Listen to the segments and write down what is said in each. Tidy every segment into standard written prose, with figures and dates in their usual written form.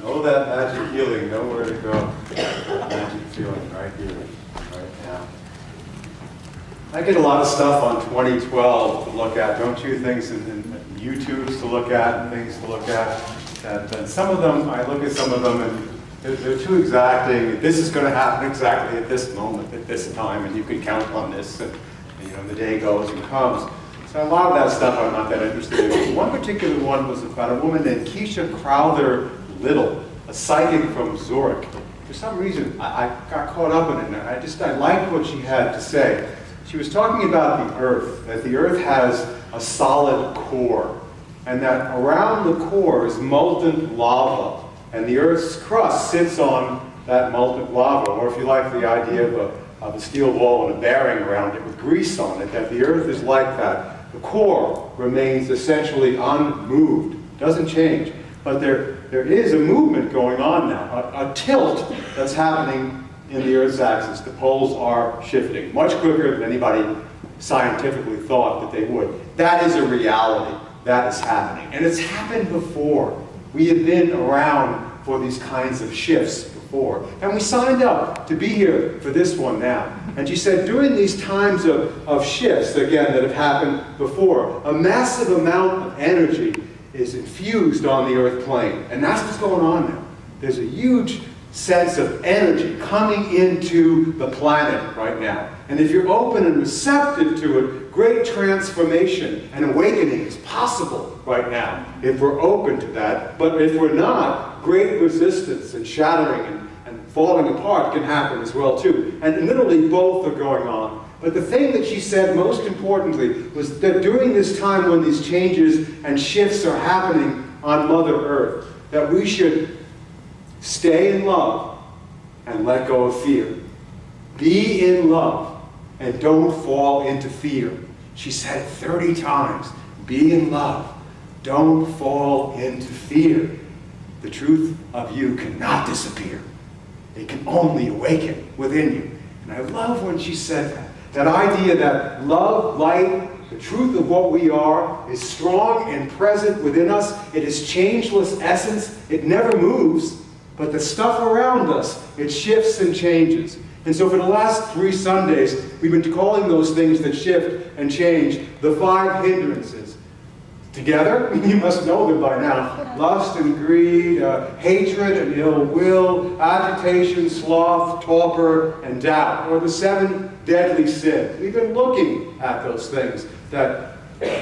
Know that magic healing, know where to go. Magic feeling right here, right now. I get a lot of stuff on 2012 to look at, don't you? Things in YouTubes to look at and things to look at. And some of them, I look at some of them and they're too exacting. This is going to happen exactly at this moment, at this time, and you can count on this. And you know, the day goes and comes. So a lot of that stuff I'm not that interested in. One particular one was about a woman named Keisha Crowther-Little, a psychic from Zurich. For some reason, I got caught up in it, and I liked what she had to say. She was talking about the Earth, that the Earth has a solid core, and that around the core is molten lava, and the Earth's crust sits on that molten lava, or if you like the idea of a steel ball and a bearing around it with grease on it, that the Earth is like that. The core remains essentially unmoved, doesn't change. But there is a movement going on now, a tilt that's happening in the Earth's axis. The poles are shifting much quicker than anybody scientifically thought that they would. That is a reality. That is happening. And it's happened before. We have been around for these kinds of shifts before. And we signed up to be here for this one now. And she said, during these times of shifts, again, that have happened before, a massive amount of energy is infused on the Earth plane. And that's what's going on now. There's a huge sense of energy coming into the planet right now. And if you're open and receptive to it, great transformation and awakening is possible right now, if we're open to that. But if we're not, great resistance and shattering and falling apart can happen as well too. And literally both are going on. But the thing that she said most importantly was that during this time when these changes and shifts are happening on Mother Earth, that we should stay in love and let go of fear. Be in love and don't fall into fear. She said it 30 times. Be in love. Don't fall into fear. The truth of you cannot disappear. It can only awaken within you. And I love when she said that. That idea that love, light, the truth of what we are is strong and present within us. It is changeless essence. It never moves. But the stuff around us, it shifts and changes. And so for the last 3 Sundays, we've been calling those things that shift and change the 5 hindrances. Together, you must know them by now. Lust and greed, hatred and ill will, agitation, sloth, torpor, and doubt, or the 7 deadly sins. We've been looking at those things that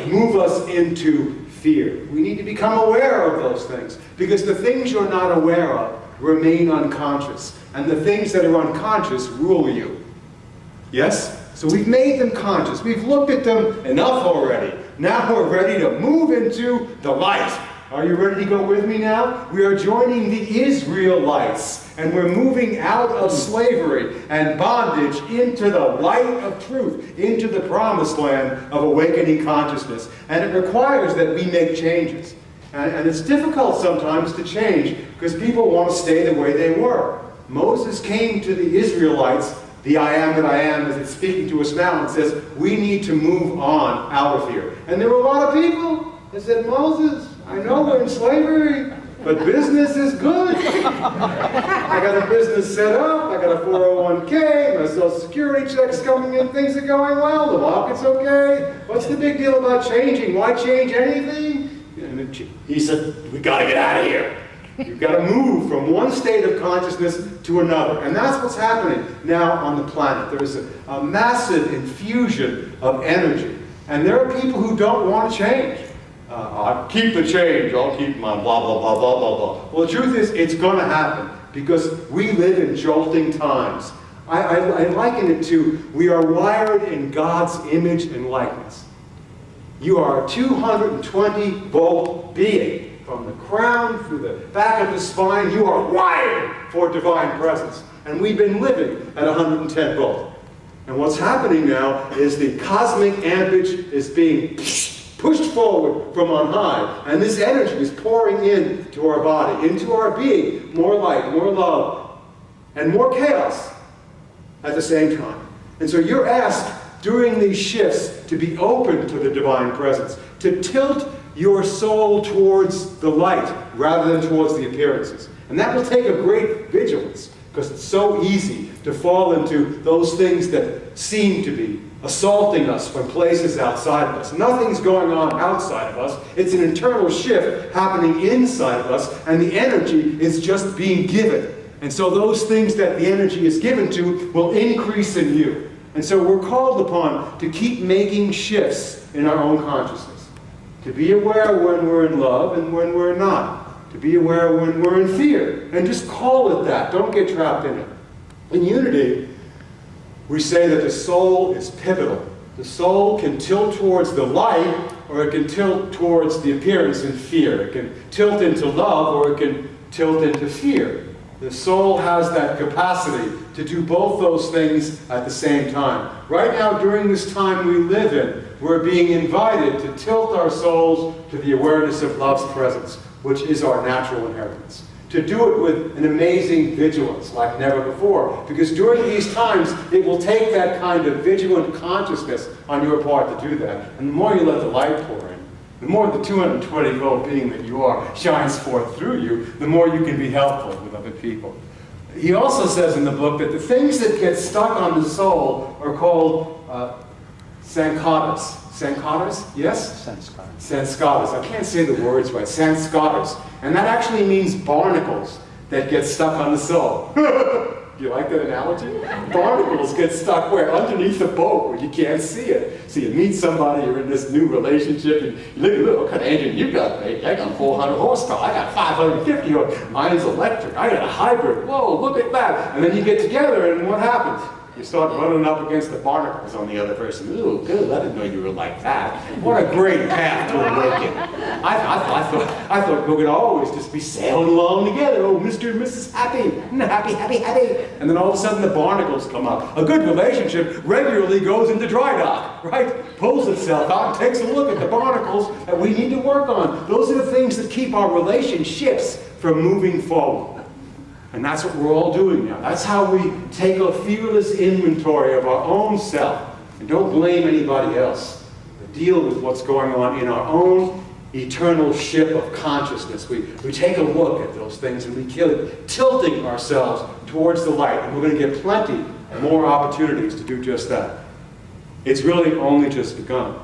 move us into fear. We need to become aware of those things, because the things you're not aware of remain unconscious, and the things that are unconscious rule you. Yes? So we've made them conscious. We've looked at them enough already. Now we're ready to move into the light. Are you ready to go with me now? We are joining the Israelites, and we're moving out of slavery and bondage into the light of truth, into the promised land of awakening consciousness. And it requires that we make changes. And it's difficult sometimes to change, because people want to stay the way they were. Moses came to the Israelites, the I am that I am, as it's speaking to us now, and says, we need to move on out of here. And there were a lot of people that said, Moses, I know we're in slavery, but business is good. I got a business set up, I got a 401k, my Social Security check's coming in, things are going well, the market's okay. What's the big deal about changing? Why change anything? And he said, we got to get out of here. You've got to move from one state of consciousness to another. And that's what's happening now on the planet. There is a massive infusion of energy. And there are people who don't want to change. I'll keep the change, I'll keep my blah, blah, blah, blah, blah, blah. Well, the truth is, it's going to happen, because we live in jolting times. I liken it to, we are wired in God's image and likeness. You are a 220-volt being. From the crown through the back of the spine, you are wired for divine presence. And we've been living at 110 volt. And what's happening now is the cosmic ampage is being pushed forward from on high. And this energy is pouring into our body, into our being. More light, more love, and more chaos at the same time. And so you're asked during these shifts to be open to the divine presence, to tilt your soul towards the light rather than towards the appearances. And that will take a great vigilance, because it's so easy to fall into those things that seem to be assaulting us from places outside of us. Nothing's going on outside of us. It's an internal shift happening inside of us, and the energy is just being given. And so those things that the energy is given to will increase in you. And so we're called upon to keep making shifts in our own consciousness. To be aware when we're in love and when we're not. To be aware when we're in fear. And just call it that. Don't get trapped in it. In unity, we say that the soul is pivotal. The soul can tilt towards the light, or it can tilt towards the appearance in fear. It can tilt into love, or it can tilt into fear. The soul has that capacity to do both those things at the same time. Right now, during this time we live in, we're being invited to tilt our souls to the awareness of love's presence, which is our natural inheritance. To do it with an amazing vigilance like never before. Because during these times, it will take that kind of vigilant consciousness on your part to do that. And the more you let the light pour in, the more the 220-volt being that you are shines forth through you, the more you can be helpful with other people. He also says in the book that the things that get stuck on the soul are called sanskaras. Sanskaras? Yes? Sanskaras. Sanskaras. I can't say the words right. Sanskaras. And that actually means barnacles that get stuck on the soul. Do you like that analogy? Barnacles get stuck where? Underneath the boat where you can't see it. So you meet somebody, you're in this new relationship, and you look, what kind of engine you got, baby? I got 400 horsepower. I got 550 horsepower. Mine's electric. I got a hybrid. Whoa, look at that. And then you get together, and what happens? You start running up against the barnacles on the other person. Ooh, good, I didn't know you were like that. What a great path to awaken. I thought we could always just be sailing along together. Oh, Mr. and Mrs. Happy. Happy, happy, happy. And then all of a sudden the barnacles come up. A good relationship regularly goes into dry dock, right? Pulls itself out and takes a look at the barnacles that we need to work on. Those are the things that keep our relationships from moving forward. And that's what we're all doing now. That's how we take a fearless inventory of our own self. And don't blame anybody else. But deal with what's going on in our own eternal ship of consciousness. We take a look at those things and we kill it, tilting ourselves towards the light. And we're going to get plenty more opportunities to do just that. It's really only just begun.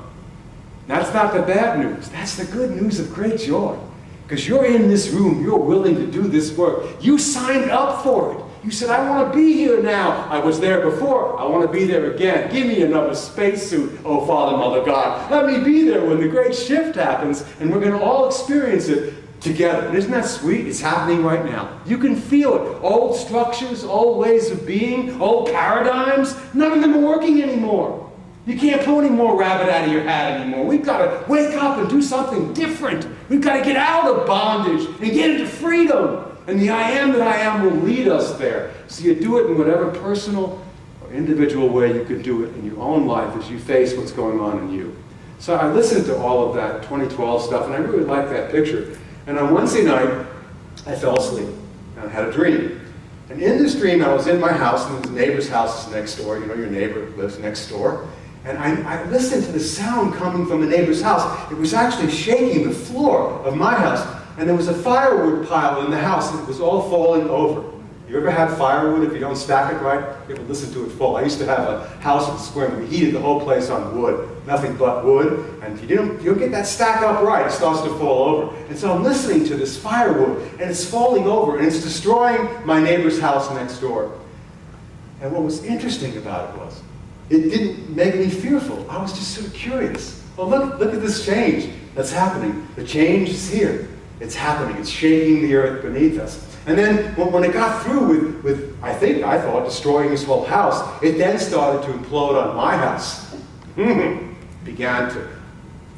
That's not the bad news. That's the good news of great joy. Because you're in this room, you're willing to do this work. You signed up for it. You said, I want to be here now. I was there before. I want to be there again. Give me another spacesuit, oh Father, Mother, God. Let me be there when the great shift happens, and we're going to all experience it together. And isn't that sweet? It's happening right now. You can feel it. Old structures, old ways of being, old paradigms, none of them are working anymore. You can't pull any more rabbit out of your hat anymore. We've got to wake up and do something different. We've got to get out of bondage and get into freedom. And the I am that I am will lead us there. So you do it in whatever personal or individual way you can do it in your own life as you face what's going on in you. So I listened to all of that 2012 stuff, and I really liked that picture. And on Wednesday night, I fell asleep, and I had a dream. And in this dream, I was in my house, and the neighbor's house is next door. You know, your neighbor lives next door. And I listened to the sound coming from the neighbor's house. It was actually shaking the floor of my house. And there was a firewood pile in the house, and it was all falling over. You ever have firewood, if you don't stack it right, you ever listen to it fall? I used to have a house in the square, and we heated the whole place on wood. Nothing but wood. And if you don't get that stack up right, it starts to fall over. And so I'm listening to this firewood, and it's falling over, and it's destroying my neighbor's house next door. And what was interesting about it was, it didn't make me fearful. I was just sort of curious. Well, look at this change that's happening. The change is here. It's happening. It's shaking the earth beneath us. And then when it got through with I thought, destroying his whole house, it then started to implode on my house. Began to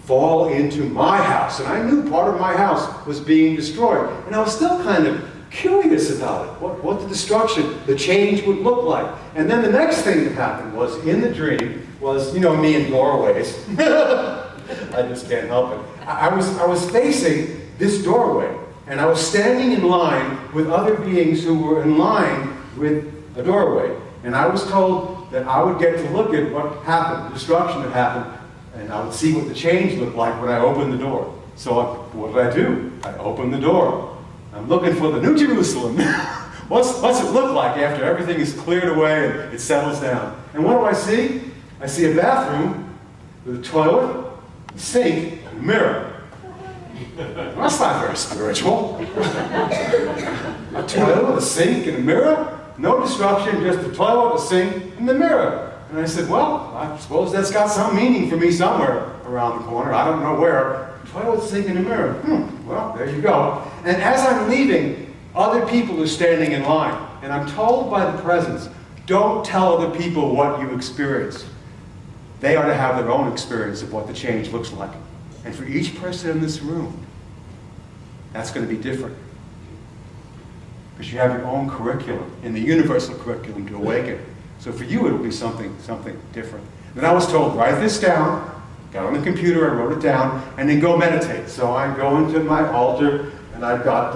fall into my house. And I knew part of my house was being destroyed. And I was still kind of curious about it, what the destruction, the change would look like. And then the next thing that happened was, in the dream, was, you know me in doorways. I just can't help it. I was facing this doorway, and I was standing in line with other beings who were in line with a doorway. And I was told that I would get to look at what happened, the destruction that happened, and I would see what the change looked like when I opened the door. So what did I do? I opened the door. I'm looking for the New Jerusalem. What's it look like after everything is cleared away and it settles down? And what do I see? I see a bathroom with a toilet, a sink, and a mirror. Well, that's not very spiritual. A toilet, a sink, and a mirror? No destruction, just a toilet, a sink, and the mirror. And I said, well, I suppose that's got some meaning for me somewhere around the corner. I don't know where. Toilet, sink, and a mirror. Well, there you go. And as I'm leaving, other people are standing in line. And I'm told by the presence, don't tell other people what you experienced. They are to have their own experience of what the change looks like. And for each person in this room, that's going to be different. Because you have your own curriculum, in the universal curriculum to awaken. So for you, it'll be something different. Then I was told, write this down. Got on the computer, I wrote it down, and then go meditate. So I go into my altar, and I've got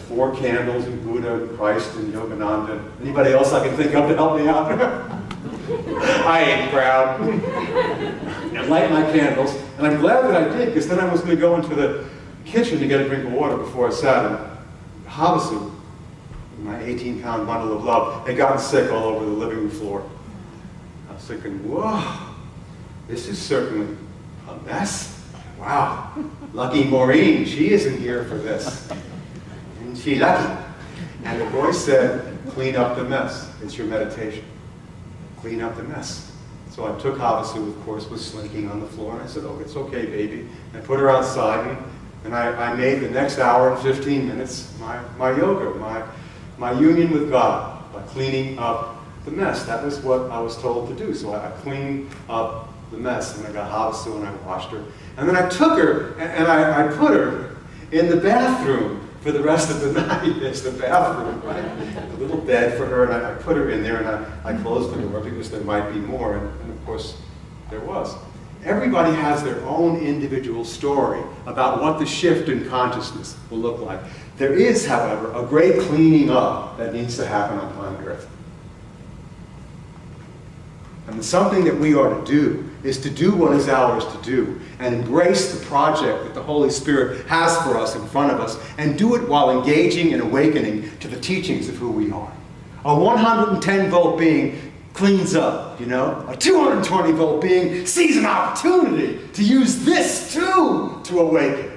4 candles, and Buddha, and Christ, and Yogananda. Anybody else I can think of to help me out? I ain't proud. And light my candles, and I'm glad that I did, because then I was going to go into the kitchen to get a drink of water before I sat in Havasu, my 18-pound bundle of love. Had gotten sick all over the living room floor. I was thinking, whoa, this is certainly a mess. Wow. Lucky Maureen, she isn't here for this. Isn't she lucky? And the voice said, clean up the mess. It's your meditation. Clean up the mess. So I took Havasu, who of course was slinking on the floor, and I said, oh, it's okay, baby. And I put her outside, and I made the next hour and 15 minutes my yoga, my union with God, by cleaning up the mess. That was what I was told to do. So I cleaned up the mess, and I got Havasu, and I washed her. And then I took her, and I put her in the bathroom for the rest of the night. There's the bathroom, right? A little bed for her, and I put her in there, and I closed the door because there might be more, and of course, there was. Everybody has their own individual story about what the shift in consciousness will look like. There is, however, a great cleaning up that needs to happen on planet Earth. And something that we are to do is to do what is ours to do and embrace the project that the Holy Spirit has for us in front of us, and do it while engaging and awakening to the teachings of who we are. A 110-volt being cleans up, you know? A 220-volt being sees an opportunity to use this too to awaken.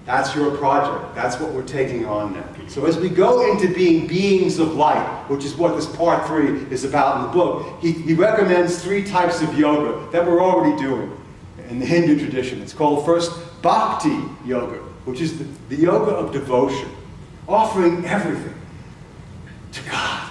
That's your project. That's what we're taking on now. So as we go into being beings of light, which is what this part 3 is about in the book, he recommends 3 types of yoga that we're already doing in the Hindu tradition. It's called first Bhakti Yoga, which is the yoga of devotion, offering everything to God,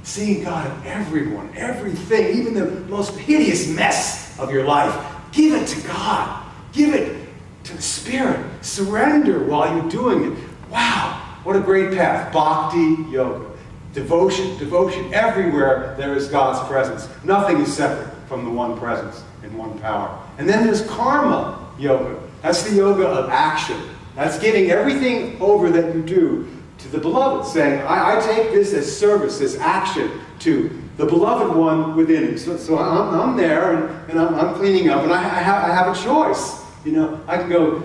seeing God in everyone, everything, even the most hideous mess of your life. Give it to God. Give it to the Spirit. Surrender while you're doing it. Wow, what a great path. Bhakti Yoga. Devotion, devotion. Everywhere there is God's presence. Nothing is separate from the one presence and one power. And then there's Karma Yoga. That's the yoga of action. That's giving everything over that you do to the beloved, saying, I take this as service, as action to the beloved one within me. So I'm there, and I'm cleaning up, and I have a choice. You know, I can go,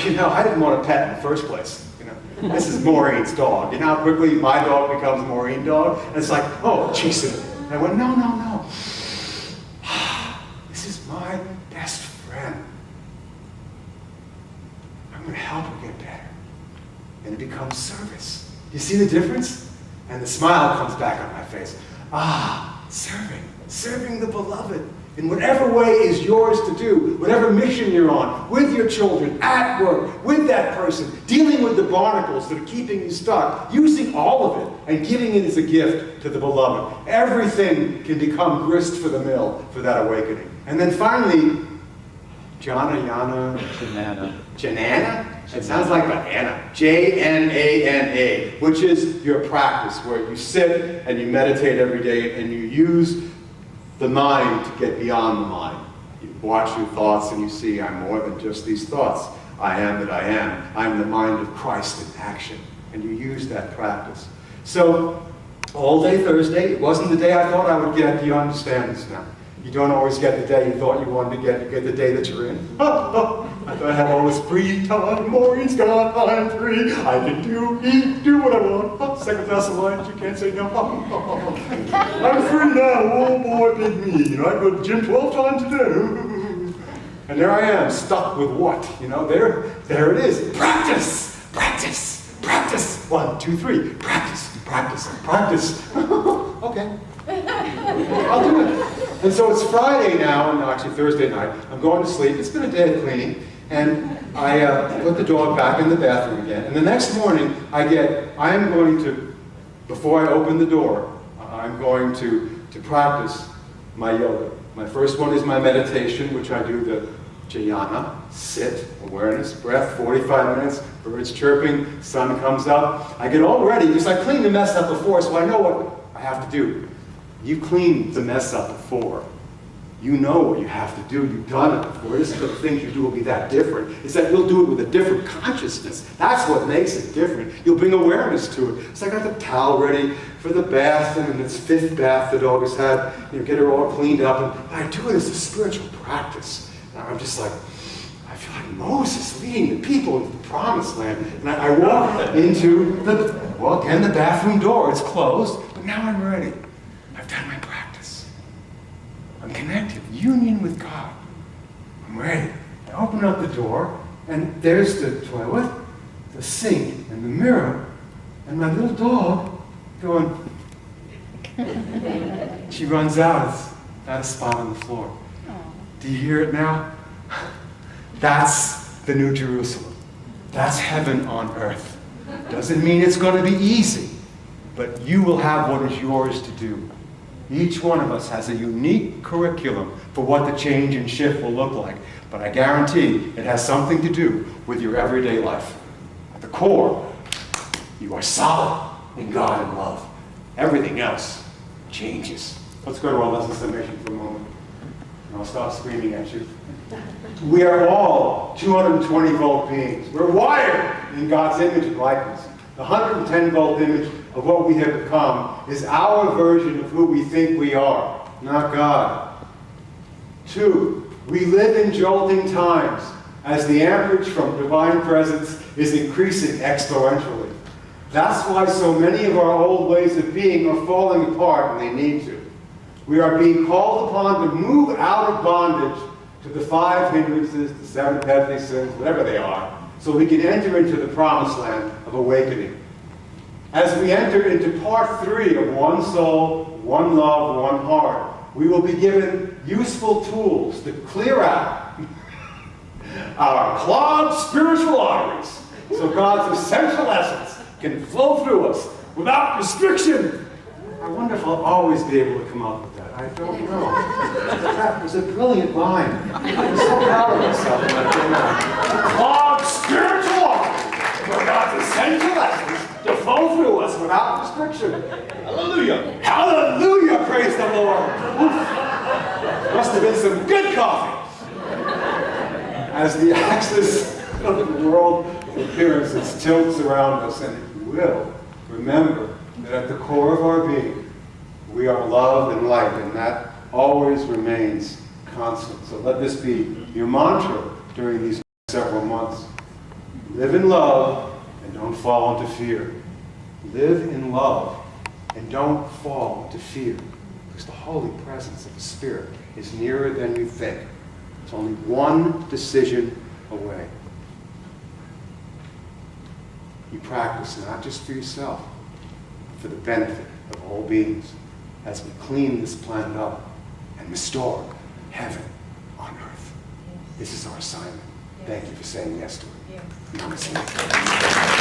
you know, I didn't want a pet in the first place. You know, this is Maureen's dog. You know how quickly my dog becomes Maureen's dog? And it's like, oh, Jason. And I went, no, no, no. This is my best friend. I'm going to help her get better. And it becomes service. You see the difference? And the smile comes back on my face. Ah, serving the beloved. In whatever way is yours to do, whatever mission you're on, with your children, at work, with that person, dealing with the barnacles that are keeping you stuck, using all of it and giving it as a gift to the beloved. Everything can become grist for the mill for that awakening. And then finally, Janana. It sounds like banana. J-N-A-N-A, which is your practice, where you sit and you meditate every day and you use the mind to get beyond the mind. You watch your thoughts and you see, I'm more than just these thoughts. I am that I am. I'm the mind of Christ in action. And you use that practice. So, all day Thursday, it wasn't the day I thought I would get. You understand this now. You don't always get the day you thought you wanted to get. You get the day that you're in. I I thought I had all this free time. Maureen's gone, I'm free. I can eat, do what I want. Oh, second glass of wine, you can't say no. I'm free now. Oh boy, big me. You know, I go to the gym 12 times a day. And there I am, stuck with what? You know, there it is. Practice, practice, practice. 1, 2, 3. Practice, practice, practice. Okay. I'll do it. And so it's Friday now, and actually Thursday night. I'm going to sleep. It's been a day of cleaning. And I put the dog back in the bathroom again. And the next morning, before I open the door, I'm going to practice my yoga. My first one is my meditation, which I do the jhana, sit, awareness, breath, 45 minutes, birds chirping, sun comes up. I get all ready, because I cleaned the mess up before, so I know what I have to do. You cleaned the mess up before. You know what you have to do. You've done it before. It isn't that the things you do will be that different. It's that you'll do it with a different consciousness. That's what makes it different. You'll bring awareness to it. So I got the towel ready for the bath, and in its 5th bath the dog has had, get her all cleaned up. And I do it as a spiritual practice. And I'm just like, I feel like Moses leading the people into the promised land. And I walk into the bathroom door. It's closed, but now I'm ready. I've done my practice. I'm connected, union with God. I'm ready. I open up the door, and there's the toilet, the sink, and the mirror, and my little dog going. She runs out. It's at a spot on the floor. Do you hear it now? That's the New Jerusalem. That's heaven on earth. Doesn't mean it's going to be easy, but you will have what is yours to do. Each one of us has a unique curriculum for what the change and shift will look like, but I guarantee it has something to do with your everyday life. At the core, you are solid in God and love. Everything else changes. Let's go to our lesson summation for a moment, and I'll stop screaming at you. We are all 220-volt beings. We're wired in God's image and likeness. The 110-volt image of what we have become is our version of who we think we are, not God. 2, we live in jolting times as the amperage from divine presence is increasing exponentially. That's why so many of our old ways of being are falling apart, and they need to. We are being called upon to move out of bondage to the 5 hindrances, the 7 deadly sins, whatever they are, so we can enter into the promised land of awakening. As we enter into part 3 of one soul, one love, one heart, we will be given useful tools to clear out our clogged spiritual arteries so God's essential essence can flow through us without restriction. I wonder if I'll always be able to come up with that. I don't know. That was a brilliant line. I'm so proud of myself when I came out. Clogged spiritual arteries for God's essential essence to flow through us without restriction. Hallelujah. Hallelujah, praise the Lord. Must have been some good coffee. As the axis of the world of appearances tilts around us, and if you will, remember that at the core of our being, we are love and light, and that always remains constant. So let this be your mantra during these several months. Live in love and don't fall into fear. Live in love and don't fall into fear, because the holy presence of the Spirit is nearer than you think. It's only one decision away. You practice not just for yourself, but for the benefit of all beings as we clean this planet up and restore heaven on earth. This is our assignment. Thank you for saying yes to it. Namaste.